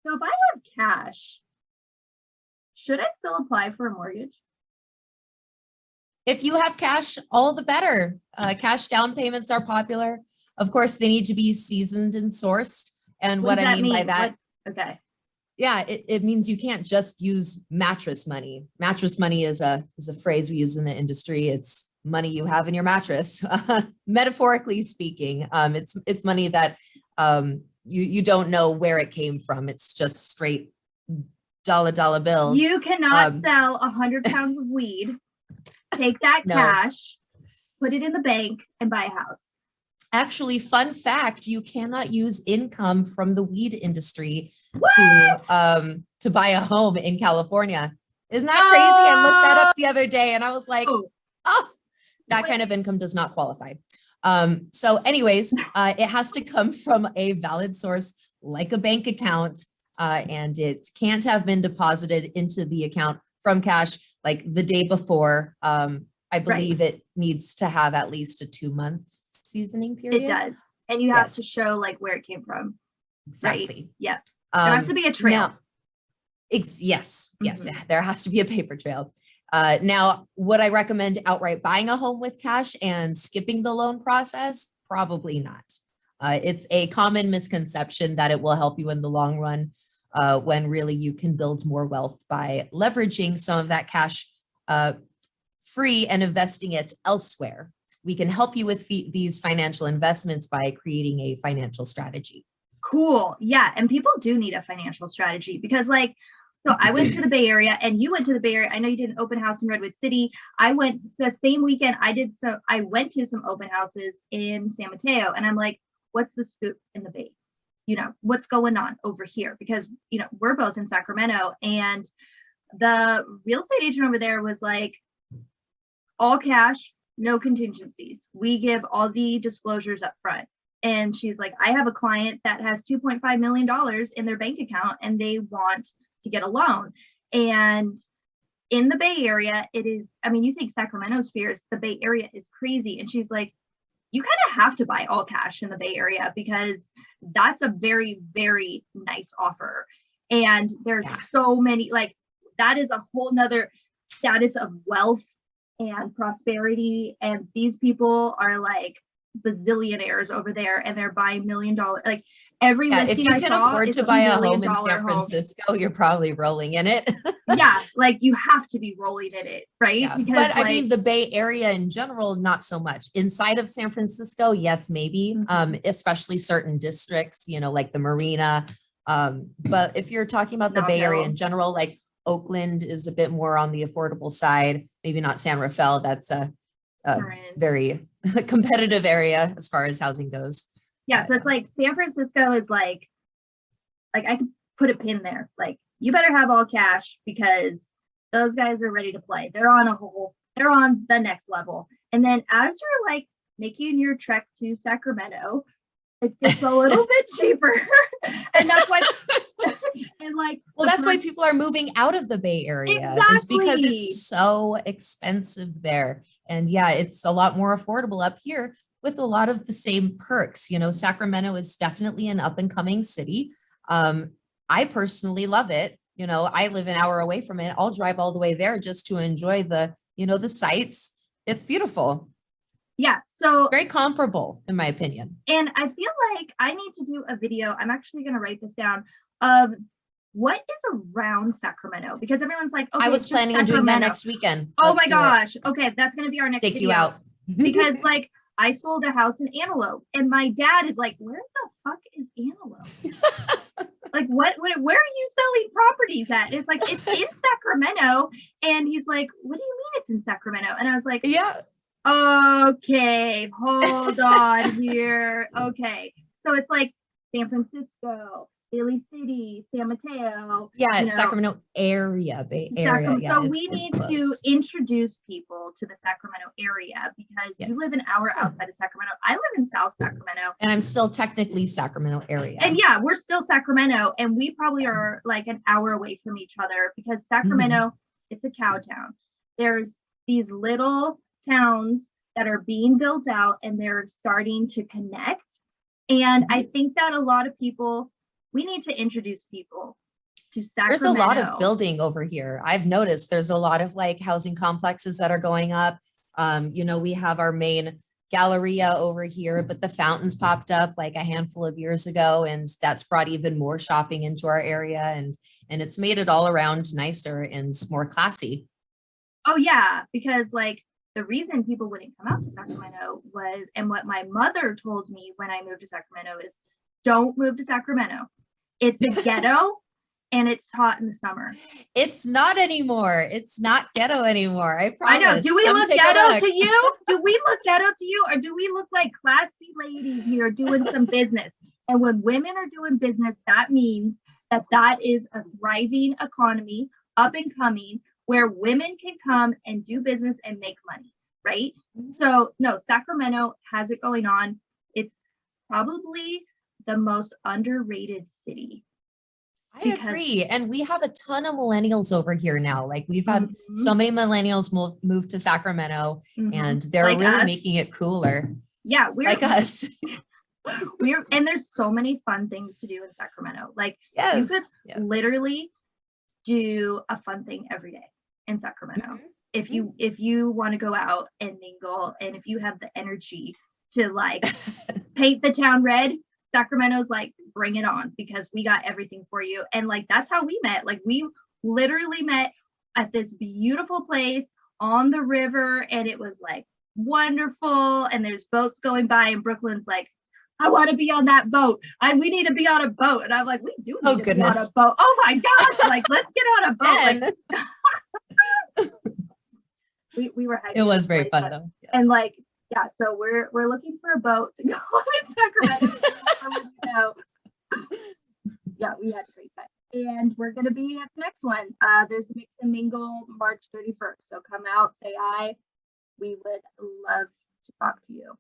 So if I have cash, should I still apply for a mortgage? If you have cash, all the better. Cash down payments are popular. Of course, they need to be seasoned and sourced. And what I mean by that, Okay. yeah, it means you can't just use mattress money. Mattress money is a phrase we use in the industry. It's money you have in your mattress, metaphorically speaking. It's money that you don't know where it came from. It's just straight dollar bills. You cannot sell 100 pounds of weed, take that No. cash, put it in the bank, and buy a house. Actually, fun fact, you cannot use income from the weed industry to buy a home in California. Isn't that crazy? I looked that up the other day and I was like, oh, that kind of income does not qualify. So anyways, it has to come from a valid source like a bank account, and it can't have been deposited into the account from cash like the day before. I believe it needs to have at least a 2-month seasoning period. It does. And you have to show like where it came from. Exactly. Right? Yeah. There has to be a trail. Yes. There has to be a paper trail. Now, would I recommend outright buying a home with cash and skipping the loan process? Probably not. It's a common misconception that it will help you in the long run, when really you can build more wealth by leveraging some of that cash free and investing it elsewhere. We can help you with these financial investments by creating a financial strategy. Cool. Yeah. And people do need a financial strategy because so I went to the Bay Area and you went to the Bay Area. I know you did an open house in Redwood City. I went the same weekend I went to some open houses in San Mateo and I'm like, what's the scoop in the Bay? What's going on over here? Because, we're both in Sacramento and the real estate agent over there was like, all cash, no contingencies. We give all the disclosures up front. And she's like, I have a client that has $2.5 million in their bank account and they want to get a loan. And in the Bay Area, it is, you think Sacramento's fierce, the Bay Area is crazy. And she's like, you kind of have to buy all cash in the Bay Area because that's a very, very nice offer. And there's so many, that is a whole nother status of wealth and prosperity. And these people are like bazillionaires over there and they're buying $1 million. Every listing if you can afford to buy a home in San Francisco, you're probably rolling in it. Yeah, you have to be rolling in it, right? Yeah. Because the Bay Area in general, not so much. Inside of San Francisco, yes, maybe, especially certain districts, like the Marina. But if you're talking about the Bay Area in general, like Oakland is a bit more on the affordable side, maybe not San Rafael. That's a very competitive area as far as housing goes. Yeah, so it's like San Francisco is like I could put a pin there. You better have all cash because those guys are ready to play. They're on the next level. And then as you're making your trek to Sacramento, it gets a little bit cheaper. And that's why that's why people are moving out of the Bay Area. Exactly. Is because it's so expensive there. And it's a lot more affordable up here with a lot of the same perks. Sacramento is definitely an up and coming city. I personally love it. I live an hour away from it. I'll drive all the way there just to enjoy the sights. It's beautiful. Yeah. So very comparable in my opinion. And I feel like I need to do a video. I'm actually going to write this down of what is around Sacramento because everyone's like, okay, I was planning on doing that next weekend. Oh my gosh. Okay. That's going to be our next Take video. You out. Because I sold a house in Antelope and my dad is like, where the fuck is Antelope? Where are you selling properties at? It's it's in Sacramento. And he's like, what do you mean it's in Sacramento? And I was like, yeah. Okay, hold on here. Okay. So it's San Francisco, Daly City, San Mateo. Yeah, Sacramento area, Bay Area. So we need to introduce people to the Sacramento area because you live an hour outside of Sacramento. I live in South Sacramento. And I'm still technically Sacramento area. And we're still Sacramento. And we probably are an hour away from each other because Sacramento, it's a cow town. There's these little towns that are being built out and they're starting to connect. And I think that a lot of people we need to introduce people to There's a Sacramento. lot of building over here. I've noticed there's a lot of like housing complexes that are going up. We have our main Galleria over here, but the fountains popped up like a handful of years ago, and that's brought even more shopping into our area, and it's made it all around nicer and more classy. Oh yeah, because like the reason people wouldn't come out to Sacramento was, and what my mother told me when I moved to Sacramento is, don't move to Sacramento. It's a ghetto and it's hot in the summer. It's not anymore. It's not ghetto anymore. I promise. I know. Do we look ghetto to you? Do we look ghetto to you? Or do we look like classy ladies here doing some business? And when women are doing business, that means that is a thriving economy, up and coming, where women can come and do business and make money, right? So no, Sacramento has it going on. It's probably the most underrated city. I agree. And we have a ton of millennials over here now. Like we've had so many millennials move to Sacramento, and they're like really making it cooler. Yeah, we're like us. And there's so many fun things to do in Sacramento. Like you could literally do a fun thing every day in Sacramento. If you want to go out and mingle, and if you have the energy to like paint the town red, Sacramento's like, bring it on, because we got everything for you. And like, that's how we met. Like we literally met at this beautiful place on the river, and it was like wonderful. And there's boats going by, and Brooklyn's like, I want to be on that boat. We need to be on a boat. And I'm like, we do need to be on a boat. Oh my gosh. Like, let's get on a boat. Like, we were hiking. It was very fun though. Yes. And like, yeah, so we're looking for a boat to go on in Sacramento. Yeah, we had a great time. And we're going to be at the next one. There's a Mix and Mingle March 31st. So come out, say hi. We would love to talk to you.